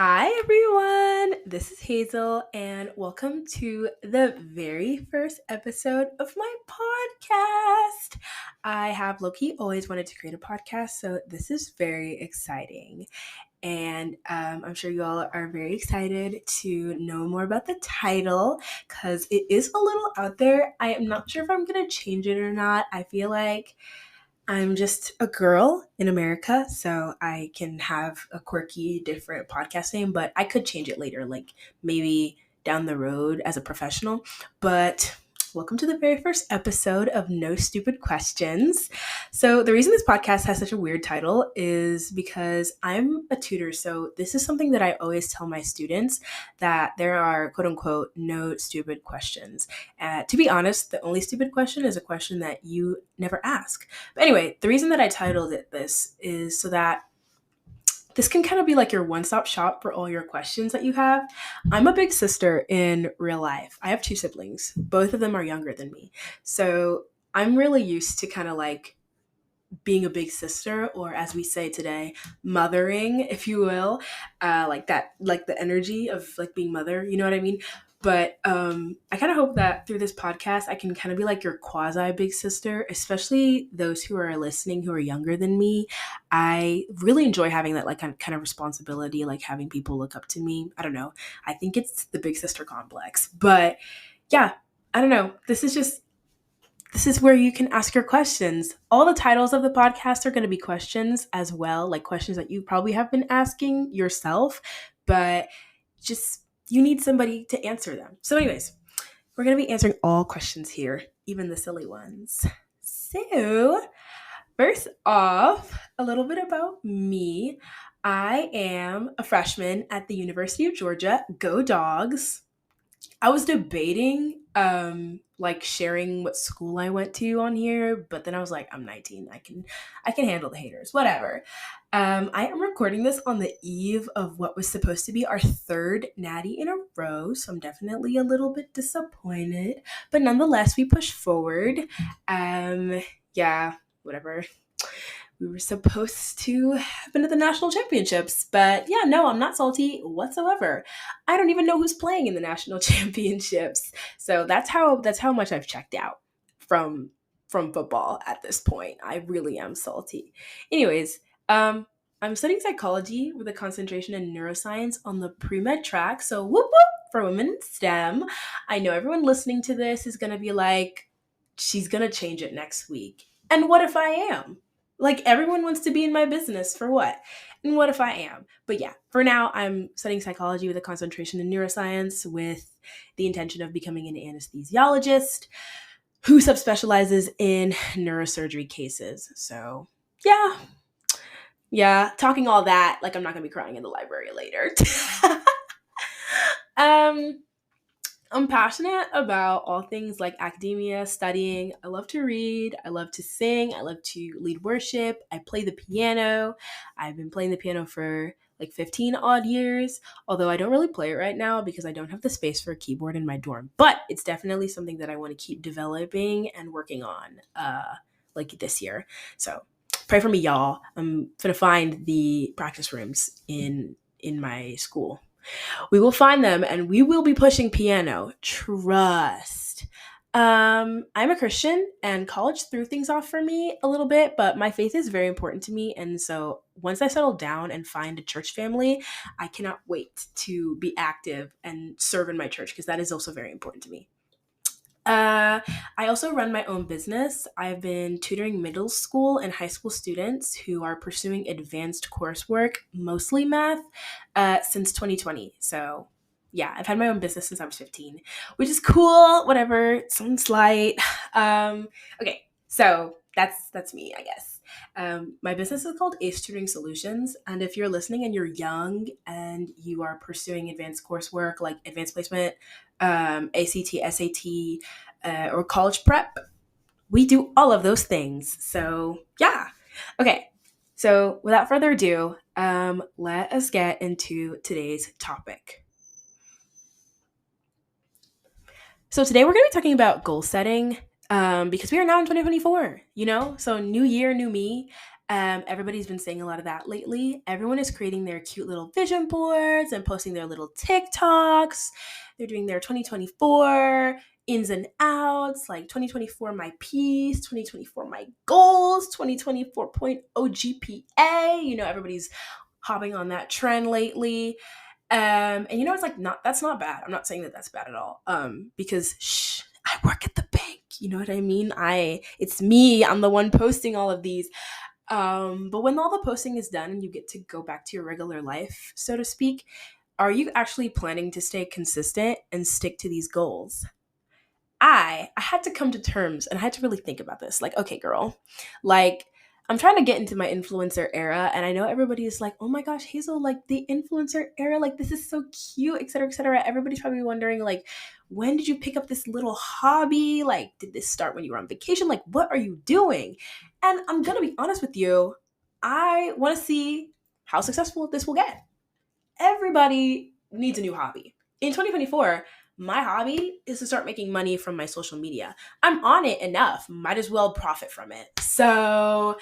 Hi, everyone. This is Hazel, and welcome to the very first episode of my podcast. I have Loki always wanted to create a podcast, so this is very exciting. And I'm sure you all are very excited to know more about the title because it is a little out there. I am not sure if I'm going to change it or not. I feel like I'm just a girl in America, so I can have a quirky, different podcast name, but I could change it later, like maybe down the road as a professional. But welcome to the very first episode of No Stupid Questions. So, the reason this podcast has such a weird title is because I'm a tutor. So, this is something that I always tell my students that there are quote unquote no stupid questions. To be honest, the only stupid question is a question that you never ask. But anyway, the reason that I titled it this is so that this can kind of be like your one-stop shop for all your questions that you have. I'm a big sister in real life. I have two siblings. Both of them are younger than me. So I'm really used to kind of like being a big sister, or as we say today, mothering, if you will, like that, like the energy of like being mother, you know what I mean? But I kind of hope that through this podcast, I can kind of be like your quasi big sister, especially those who are listening who are younger than me. I really enjoy having that like kind of responsibility, like having people look up to me. I don't know. I think it's the big sister complex, but yeah, I don't know. This is where you can ask your questions. All the titles of the podcast are going to be questions as well, like questions that you probably have been asking yourself, but just you need somebody to answer them. So, anyways, we're going to be answering all questions here, even the silly ones. So, first off, a little bit about me. I am a freshman at the University of Georgia. Go Dogs. I was debating like sharing what school I went to on here, but then I was like, I'm 19. I can handle the haters. Whatever. I am recording this on the eve of what was supposed to be our third natty in a row, so I'm definitely a little bit disappointed. But nonetheless, we push forward. Yeah, whatever. We were supposed to have been at the national championships, but yeah, no, I'm not salty whatsoever. I don't even know who's playing in the national championships. So that's how much I've checked out from football at this point. I really am salty. Anyways, I'm studying psychology with a concentration in neuroscience on the pre-med track. So whoop whoop for women in STEM. I know everyone listening to this is gonna be like, she's gonna change it next week. And what if I am? Like everyone wants to be in my business for what? And what if I am? But yeah, for now, I'm studying psychology with a concentration in neuroscience with the intention of becoming an anesthesiologist who subspecializes in neurosurgery cases. So yeah, talking all that, like I'm not gonna be crying in the library later. um, I'm passionate about all things like academia, studying. I love to read. I love to sing. I love to lead worship. I play the piano. I've been playing the piano for like 15 odd years, although I don't really play it right now because I don't have the space for a keyboard in my dorm. But it's definitely something that I want to keep developing and working on like this year. So pray for me, y'all. I'm gonna find the practice rooms in my school. We will find them and we will be pushing piano. Trust. I'm a Christian and college threw things off for me a little bit, but my faith is very important to me. And so once I settle down and find a church family, I cannot wait to be active and serve in my church because that is also very important to me. I also run my own business. I've been tutoring middle school and high school students who are pursuing advanced coursework, mostly math, since 2020. So, yeah, I've had my own business since I was 15, which is cool. Whatever, sounds light. Okay, so that's me, I guess. My business is called Ace Tutoring Solutions, and if you're listening and you're young and you are pursuing advanced coursework like advanced placement, ACT, SAT, or college prep, we do all of those things. So yeah. Okay. So without further ado, let us get into today's topic. So today we're going to be talking about goal setting because we are now in 2024, you know? So new year, new me. Everybody's been saying a lot of that lately. Everyone is creating their cute little vision boards and posting their little TikToks. They're doing their 2024 ins and outs, like 2024 my piece, 2024 my goals, 2024.0 GPA. Everybody's hopping on that trend lately. And it's like that's not bad. I'm not saying that that's bad at all. Because I work at the bank. You know what I mean? It's me. I'm the one posting all of these. But when all the posting is done and you get to go back to your regular life, so to speak, are you actually planning to stay consistent and stick to these goals? I had to come to terms and I had to really think about this. Like, okay, girl, like I'm trying to get into my influencer era, and I know everybody is like, oh my gosh, Hazel, like the influencer era, like this is so cute, et cetera, et cetera. Everybody's probably wondering, like, when did you pick up this little hobby? Like, did this start when you were on vacation? Like, what are you doing? And I'm gonna be honest with you, I want to see how successful this will get. Everybody needs a new hobby. In 2024, my hobby is to start making money from my social media. I'm on it enough, might as well profit from it. So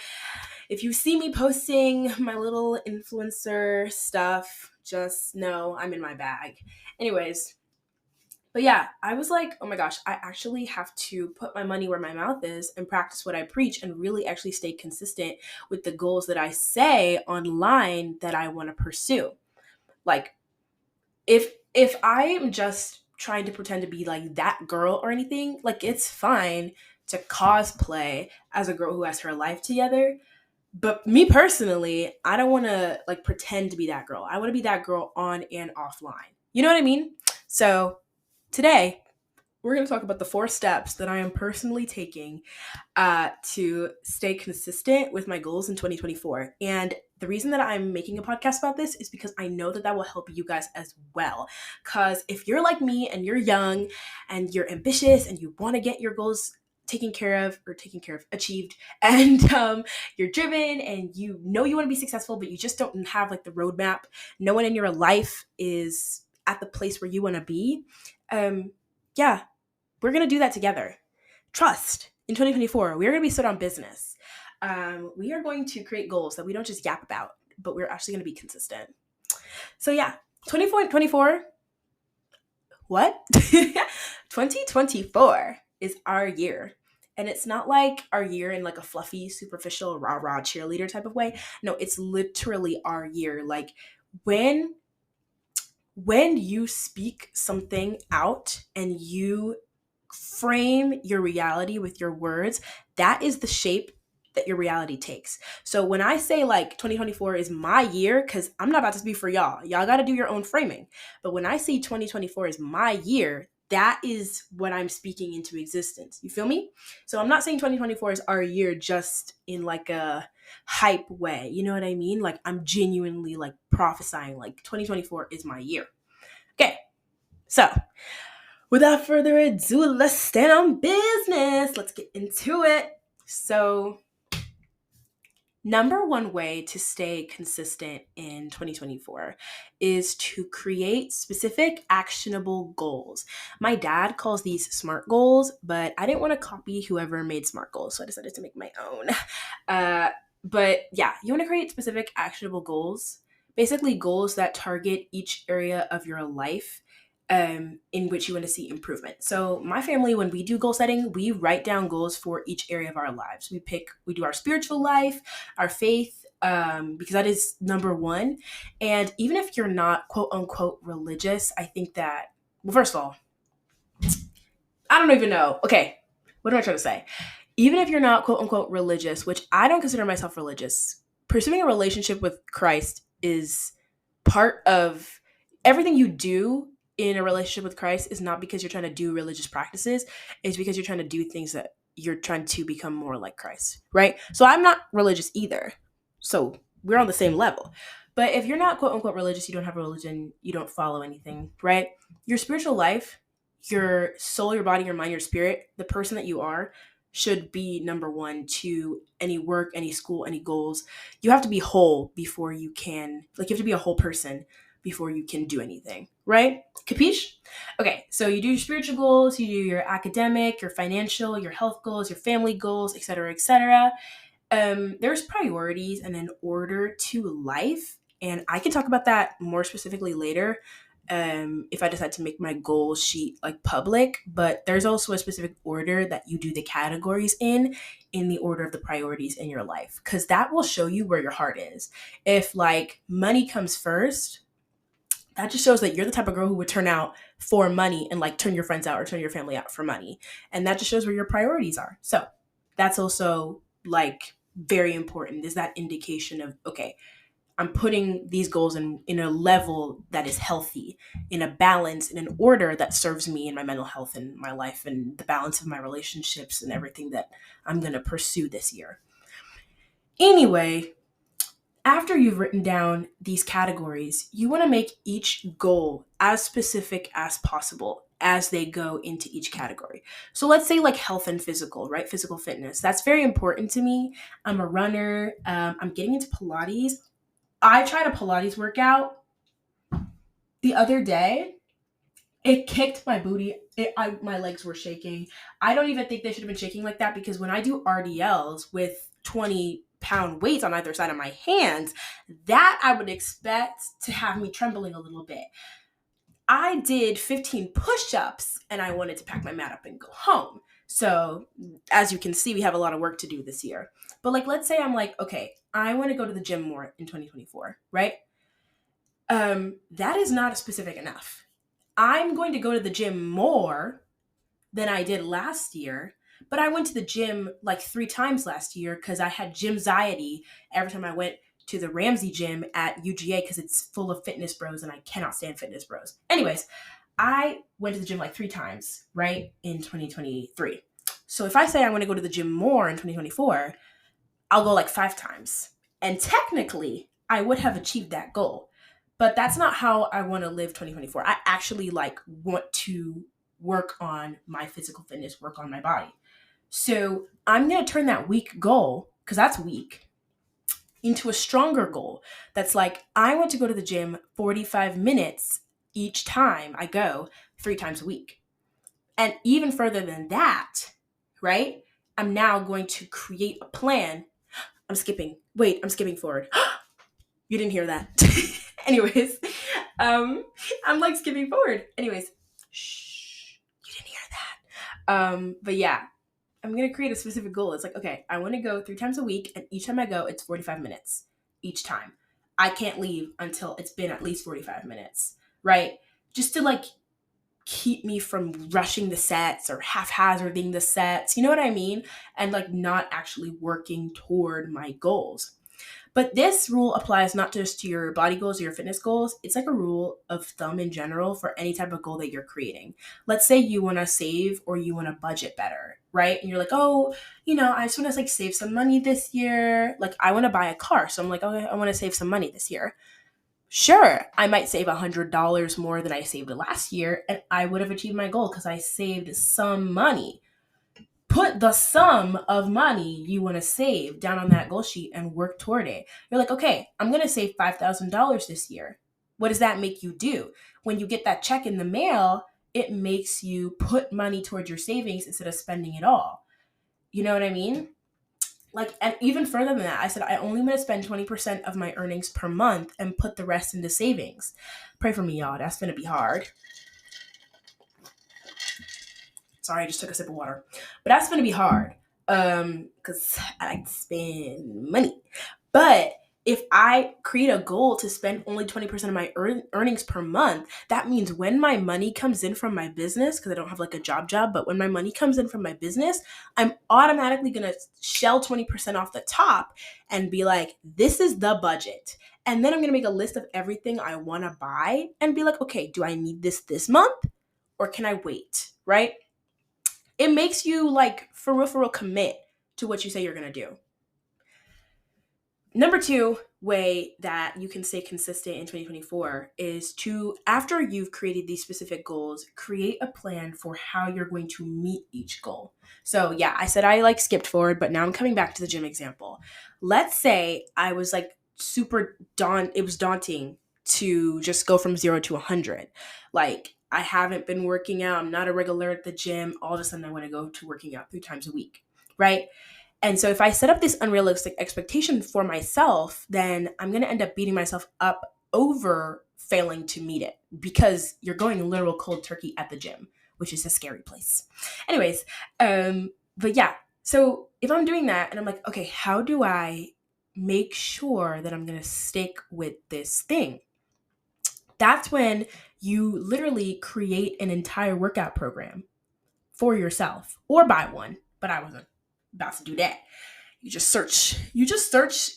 if you see me posting my little influencer stuff, just know I'm in my bag. Anyways, but yeah, I was like, oh my gosh, I actually have to put my money where my mouth is and practice what I preach and really actually stay consistent with the goals that I say online that I want to pursue. Like, if I'm just trying to pretend to be like that girl or anything, like it's fine to cosplay as a girl who has her life together. But me personally, I don't want to like pretend to be that girl. I want to be that girl on and offline. You know what I mean? So today, we're going to talk about the 4 steps that I am personally taking to stay consistent with my goals in 2024. And the reason that I'm making a podcast about this is because I know that that will help you guys as well. Because if you're like me and you're young and you're ambitious and you want to get your goals achieved, and you're driven and you know you want to be successful, but you just don't have like the roadmap. No one in your life is at the place where you want to be. Yeah, we're going to do that together. Trust. In 2024, we are going to be set on business. We are going to create goals that we don't just yap about, but we're actually going to be consistent. So yeah, 2024, what? 2024 is our year. And it's not like our year in like a fluffy, superficial, rah-rah cheerleader type of way. No, it's literally our year. Like when you speak something out and you frame your reality with your words, that is the shape that your reality takes. So when I say like 2024 is my year, because I'm not about to speak for y'all got to do your own framing. But when I say 2024 is my year, that is what I'm speaking into existence. You feel me? So I'm not saying 2024 is our year just in like a hype way. You know what I mean? Like I'm genuinely like prophesying like 2024 is my year. Okay. So without further ado, let's stand on business. Let's get into it. So, number one way to stay consistent in 2024 is to create specific actionable goals. My dad calls these SMART goals, but I didn't want to copy whoever made SMART goals, so I decided to make my own. But yeah, you want to create specific actionable goals, basically goals that target each area of your life in which you want to see improvement. So my family, when we do goal setting, we write down goals for each area of our lives. We do our spiritual life, our faith, because that is number one. And even if you're not quote unquote religious, I think that, well, first of all, I don't even know. Okay, what am I trying to say? Even if you're not quote unquote religious, which I don't consider myself religious, pursuing a relationship with Christ is part of everything you do in a relationship with Christ is not because you're trying to do religious practices. It's because you're trying to do things that you're trying to become more like Christ, right? So I'm not religious either. So we're on the same level. But if you're not quote unquote religious, you don't have a religion, you don't follow anything, right? Your spiritual life, your soul, your body, your mind, your spirit, the person that you are should be number one to any work, any school, any goals. You have to be whole before you can, like you have to be a whole person before you can do anything, right? Capiche? Okay, so you do your spiritual goals, you do your academic, your financial, your health goals, your family goals, etc., etc. There's priorities and an order to life, and I can talk about that more specifically later, if I decide to make my goal sheet like public. But there's also a specific order that you do the categories in the order of the priorities in your life, because that will show you where your heart is. If like money comes first, that just shows that you're the type of girl who would turn out for money and like turn your friends out or turn your family out for money. And that just shows where your priorities are. So that's also like very important, is that indication of, okay, I'm putting these goals in a level that is healthy, in a balance, in an order that serves me and my mental health and my life and the balance of my relationships and everything that I'm going to pursue this year. Anyway, after you've written down these categories, you want to make each goal as specific as possible as they go into each category. So let's say like health and physical, right? Physical fitness. That's very important to me. I'm a runner. I'm getting into Pilates. I tried a Pilates workout the other day. It kicked my booty. My legs were shaking. I don't even think they should have been shaking like that, because when I do RDLs with 20-pound weights on either side of my hands, that I would expect to have me trembling a little bit. I did 15 push-ups and I wanted to pack my mat up and go home. So as you can see, we have a lot of work to do this year. But like, let's say I'm like, okay, I want to go to the gym more in 2024, right? That is not specific enough. I'm going to go to the gym more than I did last year, but I went to the gym like 3 times last year because I had gym anxiety every time I went to the Ramsey gym at UGA, because it's full of fitness bros and I cannot stand fitness bros. Anyways, I went to the gym like 3 times, right, in 2023. So if I say I want to go to the gym more in 2024, I'll go like 5 times. And technically, I would have achieved that goal. But that's not how I want to live 2024. I actually like want to work on my physical fitness, work on my body. So I'm going to turn that weak goal, because that's weak, into a stronger goal. That's like, I want to go to the gym 45 minutes each time I go 3 times a week. And even further than that, right? I'm now going to create a plan. I'm skipping forward. You didn't hear that. Anyways, I'm like skipping forward. Anyways, shh, you didn't hear that. But yeah, I'm going to create a specific goal. It's like, okay, I want to go 3 times a week, and each time I go, it's 45 minutes each time. I can't leave until it's been at least 45 minutes, right? Just to like keep me from rushing the sets or haphazarding the sets, you know what I mean? And like not actually working toward my goals. But this rule applies not just to your body goals or your fitness goals. It's like a rule of thumb in general for any type of goal that you're creating. Let's say you want to save or you want to budget better, right? And you're like, oh, I just want to like save some money this year. Like I want to buy a car. So I'm like, okay, I want to save some money this year. Sure, I might save $100 more than I saved last year, and I would have achieved my goal because I saved some money. Put the sum of money you want to save down on that goal sheet and work toward it. You're like, okay, I'm going to save $5,000 this year. What does that make you do? When you get that check in the mail, it makes you put money towards your savings instead of spending it all. You know what I mean? Like, and even further than that, I said, I only want to spend 20% of my earnings per month and put the rest into savings. Pray for me, y'all. That's going to be hard. Sorry, I just took a sip of water. But that's going to be hard because I like to spend money. But if I create a goal to spend only 20% of my earnings per month, that means when my money comes in from my business, because I don't have like a job, but when my money comes in from my business, I'm automatically going to shell 20% off the top and be like, this is the budget. And then I'm going to make a list of everything I want to buy and be like, okay, do I need this month or can I wait, right? It makes you like for real commit to what you say you're going to do. Number 2 way that you can stay consistent in 2024 is to, after you've created these specific goals, create a plan for how you're going to meet each goal. So yeah, I said I like skipped forward, but now I'm coming back to the gym example. Let's say I was like it was daunting to just go from 0 to 100. Like I haven't been working out. I'm not a regular at the gym. All of a sudden I want to go to working out 3 times a week, right? And so if I set up this unrealistic expectation for myself, then I'm going to end up beating myself up over failing to meet it because you're going literal cold turkey at the gym, which is a scary place. Anyways, but yeah, so if I'm doing that and I'm like, okay, how do I make sure that I'm going to stick with this thing? That's when you literally create an entire workout program for yourself or buy one, but I wasn't about to do that. You just search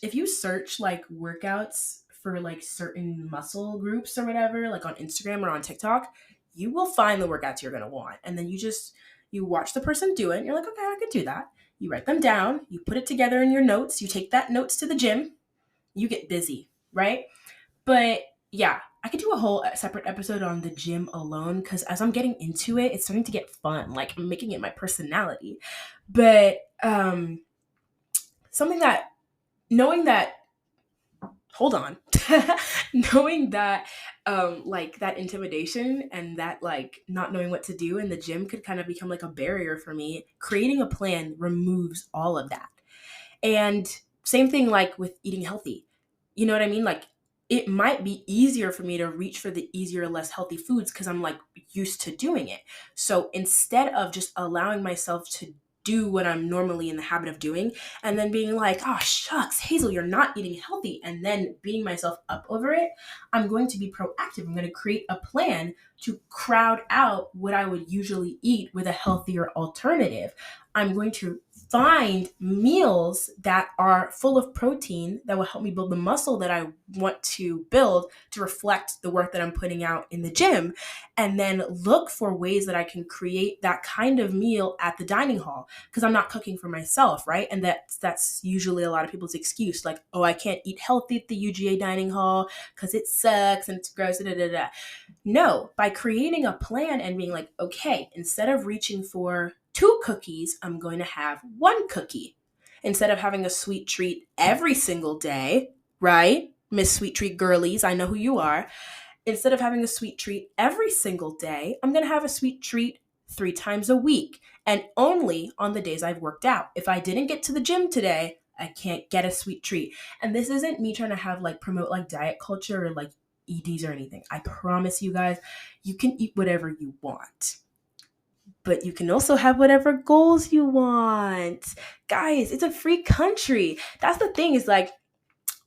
if you search like workouts for like certain muscle groups or whatever, like on Instagram or on TikTok, you will find the workouts you're going to want. And then you watch the person do it and you're like, okay, I could do that. You write them down, you put it together in your notes, you take that notes to the gym, you get busy, right? But yeah, I could do a whole separate episode on the gym alone because as I'm getting into it, it's starting to get fun. Like I'm making it my personality. But something that knowing that hold on knowing that like that intimidation and that like not knowing what to do in the gym could kind of become like a barrier for me, creating a plan removes all of that. And same thing like with eating healthy. You know what I mean? Like it might be easier for me to reach for the easier, less healthy foods because I'm like used to doing it. So instead of just allowing myself to do what I'm normally in the habit of doing and then being like, oh, shucks, Hazel, you're not eating healthy, and then beating myself up over it, I'm going to be proactive. I'm going to create a plan to crowd out what I would usually eat with a healthier alternative. I'm going to find meals that are full of protein that will help me build the muscle that I want to build to reflect the work that I'm putting out in the gym. And then look for ways that I can create that kind of meal at the dining hall because I'm not cooking for myself, right? And that's usually a lot of people's excuse, like, oh, I can't eat healthy at the UGA dining hall because it sucks and it's gross, da, da, da. No, by creating a plan and being like, okay, instead of reaching for 2 cookies, I'm going to have 1 cookie. Instead of having a sweet treat every single day, right? Miss Sweet Treat Girlies, I know who you are. Instead of having a sweet treat every single day, I'm going to have a sweet treat 3 times a week and only on the days I've worked out. If I didn't get to the gym today, I can't get a sweet treat. And this isn't me trying to have like promote like diet culture or like EDs or anything. I promise you guys, you can eat whatever you want. But you can also have whatever goals you want. Guys, it's a free country. That's the thing is like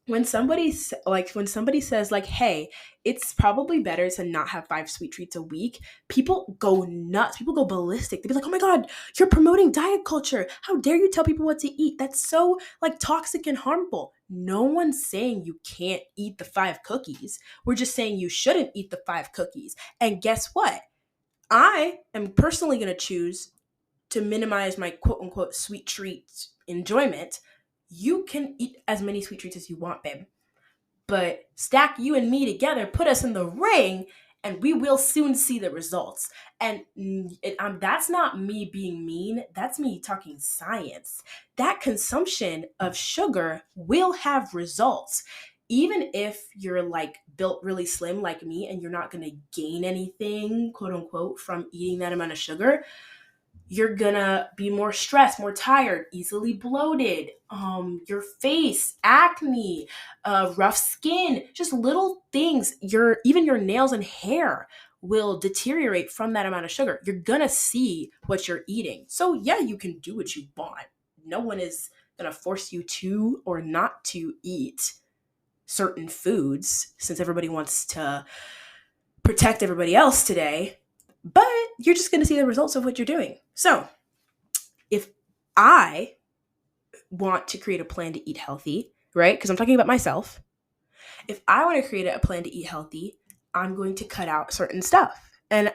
when somebody says like, hey, it's probably better to not have 5 sweet treats a week, people go nuts. People go ballistic. They'd be like, oh my God, you're promoting diet culture. How dare you tell people what to eat? That's so like toxic and harmful. No one's saying you can't eat the 5 cookies. We're just saying you shouldn't eat the 5 cookies. And guess what? I am personally going to choose to minimize my quote unquote sweet treat enjoyment. You can eat as many sweet treats as you want, babe. But stack you and me together, put us in the ring, and we will soon see the results. And that's not me being mean. That's me talking science. That consumption of sugar will have results. Even if you're like built really slim like me and you're not going to gain anything, quote unquote, from eating that amount of sugar, you're gonna be more stressed, more tired, easily bloated, your face, acne, rough skin, just little things. Even your nails and hair will deteriorate from that amount of sugar. You're gonna see what you're eating. So yeah, you can do what you want. No one is gonna force you to or not to eat certain foods since everybody wants to protect everybody else today. But you're just going to see the results of what you're doing. So if I want to create a plan to eat healthy, right? Because I'm talking about myself. If I want to create a plan to eat healthy, I'm going to cut out certain stuff. And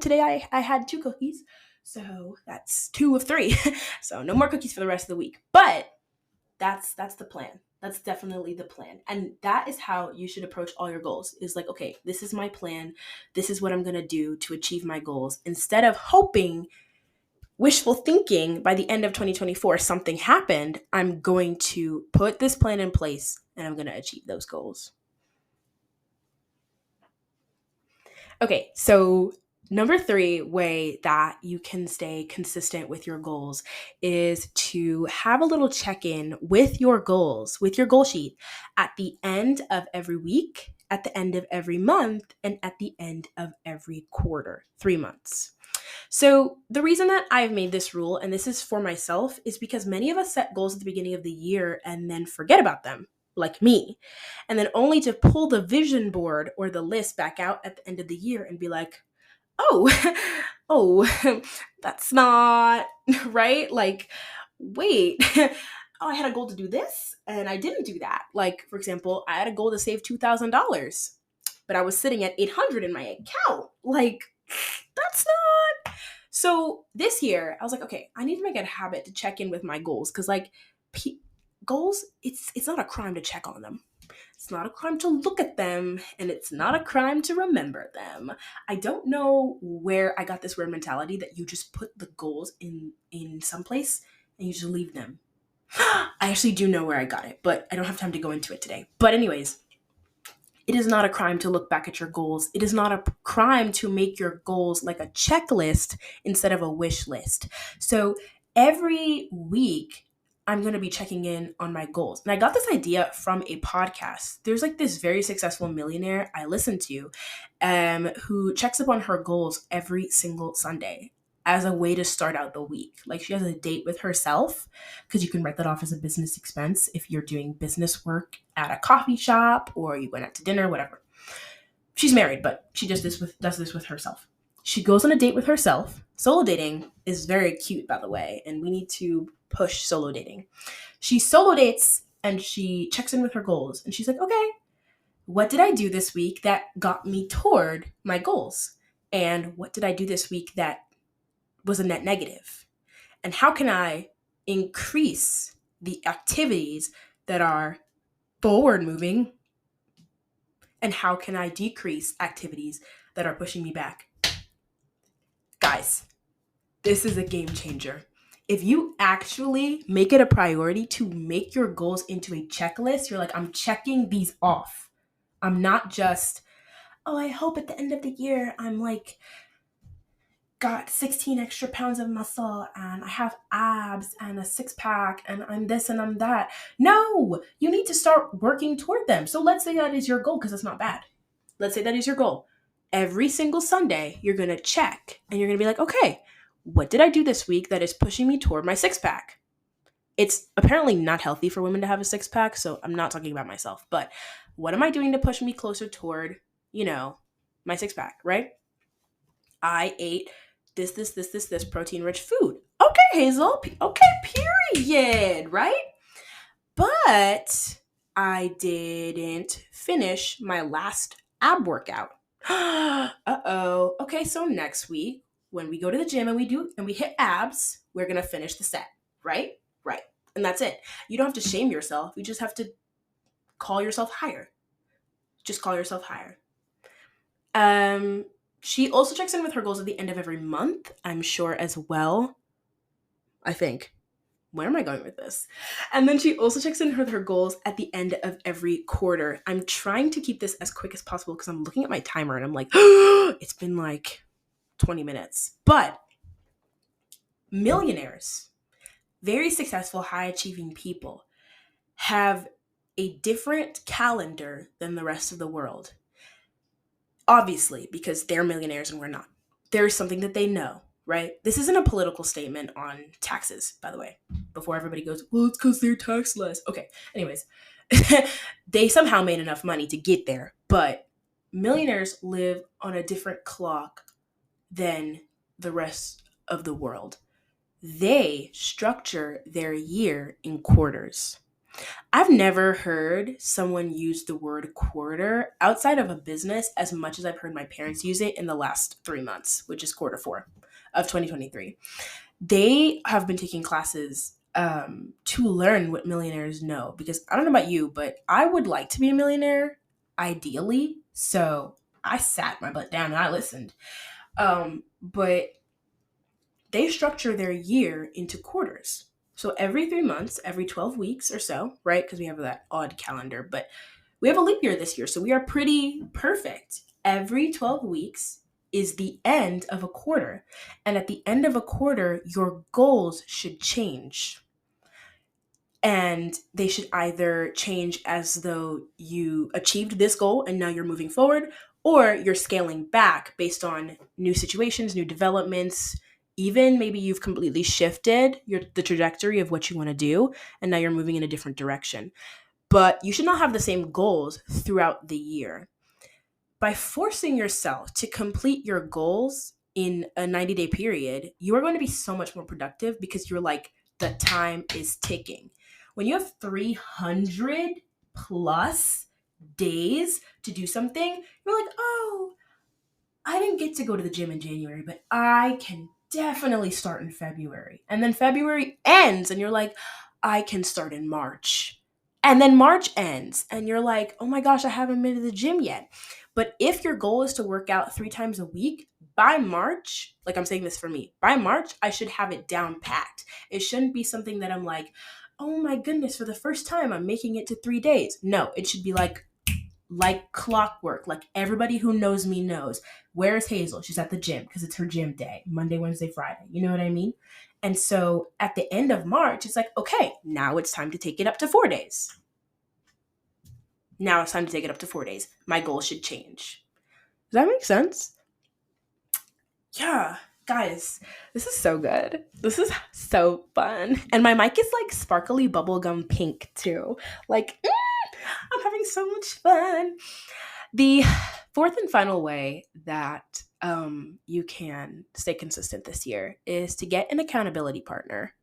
today I had 2 cookies. So that's 2 of 3. So no more cookies for the rest of the week. But that's the plan. That's definitely the plan. And that is how you should approach all your goals. Is like, okay, this is my plan. This is what I'm going to do to achieve my goals. Instead of hoping, wishful thinking by the end of 2024, something happened, I'm going to put this plan in place and I'm going to achieve those goals. Okay, so Number 3 way that you can stay consistent with your goals is to have a little check-in with your goals, with your goal sheet at the end of every week, at the end of every month, and at the end of every quarter, 3 months. So, the reason that I've made this rule, and this is for myself, is because many of us set goals at the beginning of the year and then forget about them, like me, and then only to pull the vision board or the list back out at the end of the year and be like, oh, oh, that's not right. Like, wait, oh, I had a goal to do this and I didn't do that. Like, for example, I had a goal to save $2,000, but I was sitting at 800 in my account. Like, that's not. So this year, I was like, okay, I need to make it a habit to check in with my goals because, like, goals, it's not a crime to check on them. It's not a crime to look at them, and it's not a crime to remember them. I don't know where I got this weird mentality that you just put the goals in some place and you just leave them. I actually do know where I got it, but I don't have time to go into it today. But anyways, it is not a crime to look back at your goals. It is not a crime to make your goals like a checklist instead of a wish list. So every week, I'm going to be checking in on my goals. And I got this idea from a podcast. There's like this very successful millionaire I listen to who checks up on her goals every single Sunday as a way to start out the week. Like she has a date with herself because you can write that off as a business expense if you're doing business work at a coffee shop or you went out to dinner, whatever. She's married, but she does this with herself. She goes on a date with herself. Solo dating is very cute, by the way, and we need to push solo dating. She solo dates and she checks in with her goals, and she's like, okay, what did I do this week that got me toward my goals? And what did I do this week that was a net negative? And how can I increase the activities that are forward moving? And how can I decrease activities that are pushing me back? Guys, this is a game changer. If you actually make it a priority to make your goals into a checklist, you're like, I'm checking these off. I'm not just, oh, I hope at the end of the year I'm like, got 16 extra pounds of muscle and I have abs and a six pack and I'm this and I'm that. No, you need to start working toward them. So let's say that is your goal because it's not bad. Let's say that is your goal. Every single Sunday, you're going to check and you're going to be like, okay, what did I do this week that is pushing me toward my six pack? It's apparently not healthy for women to have a six pack, so I'm not talking about myself, but what am I doing to push me closer toward, my six pack, right? I ate this protein rich food. Okay, Hazel. Okay, period, right? But I didn't finish my last ab workout. Uh-oh. Okay, so next week when we go to the gym and we hit abs, we're going to finish the set, right? Right. And that's it. You don't have to shame yourself. You just have to call yourself higher. Just call yourself higher. She also checks in with her goals at the end of every month, I'm sure, as well. I think. Where am I going with this? And then she also checks in with her goals at the end of every quarter. I'm trying to keep this as quick as possible because I'm looking at my timer and I'm like, it's been like 20 minutes. But millionaires, very successful, high-achieving people, have a different calendar than the rest of the world. Obviously, because they're millionaires and we're not. There's something that they know, right? This isn't a political statement on taxes, by the way, before everybody goes, well, it's because they're taxed less. Okay, anyways, they somehow made enough money to get there, but millionaires live on a different clock than the rest of the world. They structure their year in quarters. I've never heard someone use the word quarter outside of a business as much as I've heard my parents use it in the last 3 months, which is quarter 4 of 2023. They have been taking classes to learn what millionaires know, because I don't know about you, but I would like to be a millionaire, ideally. So I sat my butt down and I listened. But they structure their year into quarters. So every 3 months, every 12 weeks or so, right? Because we have that odd calendar, but we have a leap year this year. So we are pretty perfect. Every 12 weeks is the end of a quarter. And at the end of a quarter, your goals should change. And they should either change as though you achieved this goal and now you're moving forward, or you're scaling back based on new situations, new developments. Even maybe you've completely shifted the trajectory of what you want to do, and now you're moving in a different direction. But you should not have the same goals throughout the year. By forcing yourself to complete your goals in a 90-day period, you are going to be so much more productive because you're like, the time is ticking. When you have 300 plus days to do something, you're like, oh, I didn't get to go to the gym in January, but I can definitely start in February. And then February ends, and you're like, I can start in March. And then March ends, and you're like, oh my gosh, I haven't been to the gym yet. But if your goal is to work out 3 times a week, by March, like I'm saying this for me, by March, I should have it down packed. It shouldn't be something that I'm like, oh my goodness, for the first time, I'm making it to 3 days. No, it should be like clockwork. Like everybody who knows me knows. Where's Hazel? She's at the gym because it's her gym day, Monday, Wednesday, Friday. You know what I mean? And so at the end of March, it's like, okay, now it's time to take it up to 4 days. Now it's time to take it up to 4 days. My goal should change. Does that make sense? Yeah, guys, this is so good. This is so fun. And my mic is like sparkly bubblegum pink too. Like, I'm having so much fun. The fourth and final way that you can stay consistent this year is to get an accountability partner,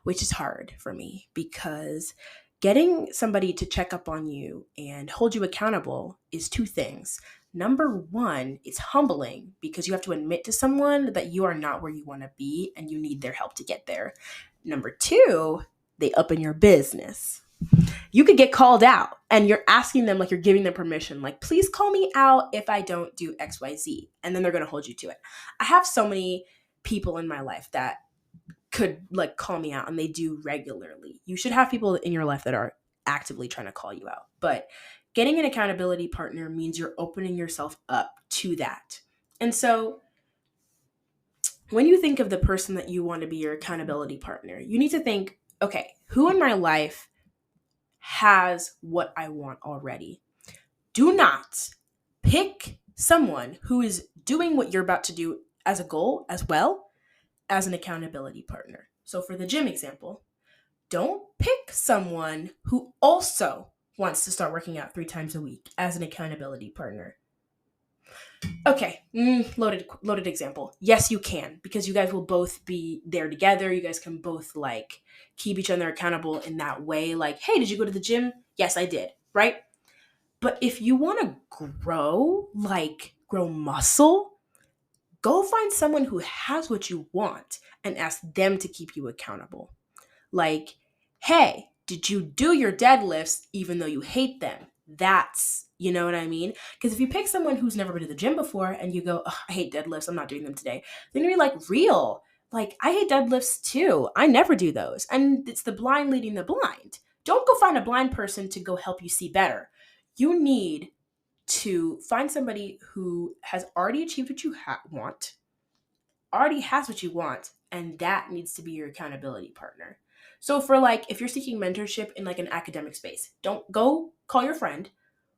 which is hard for me because getting somebody to check up on you and hold you accountable is 2 things. Number 1, it's humbling because you have to admit to someone that you are not where you want to be and you need their help to get there. Number 2, they up in your business. You could get called out and you're asking them, like you're giving them permission, like, please call me out if I don't do XYZ. And then they're going to hold you to it. I have so many people in my life that could like call me out, and they do regularly. You should have people in your life that are actively trying to call you out. But getting an accountability partner means you're opening yourself up to that. And so when you think of the person that you want to be your accountability partner, you need to think, okay, who in my life has what I want already? Do not pick someone who is doing what you're about to do as a goal as well as an accountability partner. So for the gym example, don't pick someone who also wants to start working out 3 times a week as an accountability partner. Okay, loaded example. Yes, you can, because you guys will both be there together. You guys can both like keep each other accountable in that way. Like, hey, did you go to the gym? Yes, I did, right? But if you want to grow muscle, go find someone who has what you want and ask them to keep you accountable. Like, hey, did you do your deadlifts even though you hate them? That's, you know what I mean? Because if you pick someone who's never been to the gym before and you go, I hate deadlifts, I'm not doing them today, then you're like, real. Like, I hate deadlifts too. I never do those. And it's the blind leading the blind. Don't go find a blind person to go help you see better. You need to find somebody who has already achieved what you want, already has what you want, and that needs to be your accountability partner. So for like, if you're seeking mentorship in like an academic space, don't go call your friend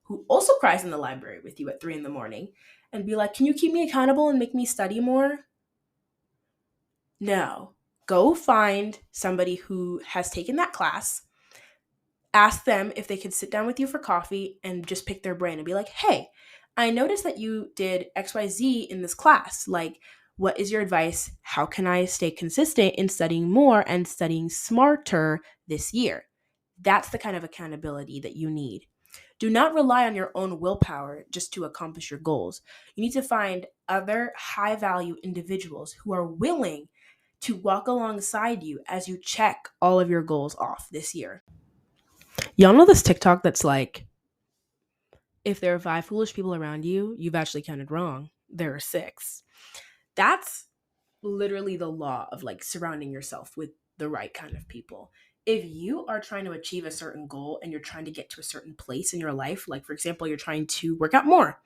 who also cries in the library with you at 3 a.m. and be like, can you keep me accountable and make me study more? No, go find somebody who has taken that class. Ask them if they could sit down with you for coffee and just pick their brain and be like, hey, I noticed that you did XYZ in this class. Like, what is your advice? How can I stay consistent in studying more and studying smarter this year? That's the kind of accountability that you need. Do not rely on your own willpower just to accomplish your goals. You need to find other high value individuals who are willing to walk alongside you as you check all of your goals off this year. Y'all know this TikTok that's like, if there are 5 foolish people around you, you've actually counted wrong. There are 6. That's literally the law of like surrounding yourself with the right kind of people. If you are trying to achieve a certain goal and you're trying to get to a certain place in your life, like for example, you're trying to work out more,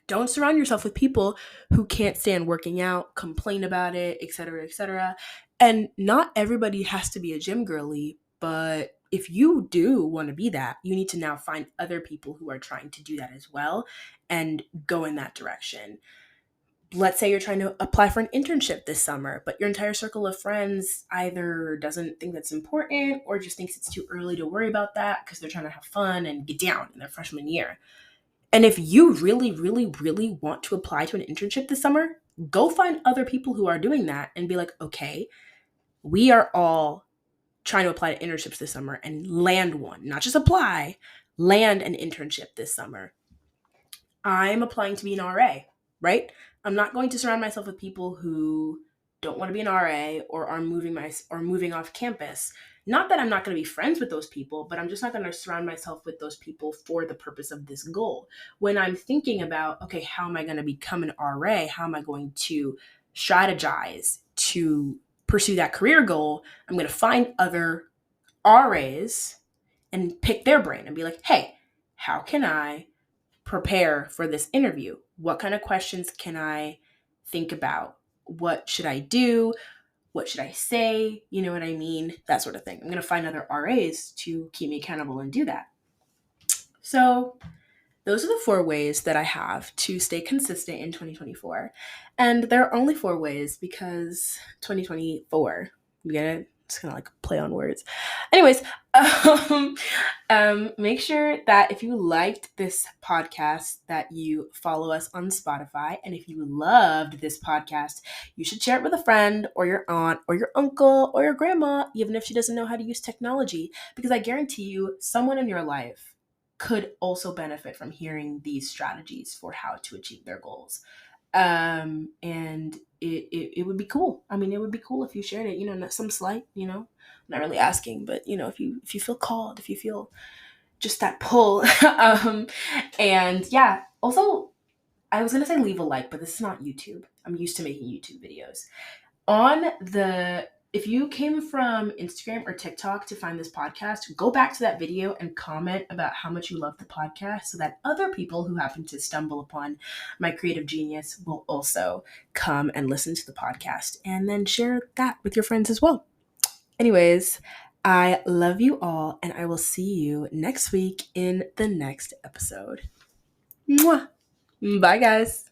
Don't surround yourself with people who can't stand working out, complain about it, etc., etc. And not everybody has to be a gym girly, but if you do want to be that, you need to now find other people who are trying to do that as well and go in that direction. Let's say you're trying to apply for an internship this summer, but your entire circle of friends either doesn't think that's important or just thinks it's too early to worry about that because they're trying to have fun and get down in their freshman year. And if you really, really, really want to apply to an internship this summer, go find other people who are doing that and be like, okay, we are all trying to apply to internships this summer and land one, not just apply, land an internship this summer. I'm applying to be an RA, right? I'm not going to surround myself with people who don't want to be an RA or are moving off campus. Not that I'm not going to be friends with those people, but I'm just not going to surround myself with those people for the purpose of this goal. When I'm thinking about, okay, how am I going to become an RA? How am I going to strategize to pursue that career goal? I'm going to find other RAs and pick their brain and be like, hey, how can I prepare for this interview? What kind of questions can I think about? What should I do? What should I say? You know what I mean? That sort of thing. I'm going to find other RAs to keep me accountable and do that. So those are the 4 ways that I have to stay consistent in 2024. And there are only 4 ways because 2024, you get it? It's kind of like play on words. Anyways, make sure that if you liked this podcast that you follow us on Spotify. And if you loved this podcast, you should share it with a friend or your aunt or your uncle or your grandma, even if she doesn't know how to use technology, because I guarantee you someone in your life could also benefit from hearing these strategies for how to achieve their goals. And it would be cool. I mean, it would be cool if you shared it, not some slight, not really asking, but if you feel called, if you feel just that pull. And yeah, also I was going to say leave a like, but this is not YouTube. I'm used to making YouTube videos. If you came from Instagram or TikTok to find this podcast, go back to that video and comment about how much you love the podcast so that other people who happen to stumble upon my creative genius will also come and listen to the podcast and then share that with your friends as well. Anyways, I love you all and I will see you next week in the next episode. Mwah! Bye, guys.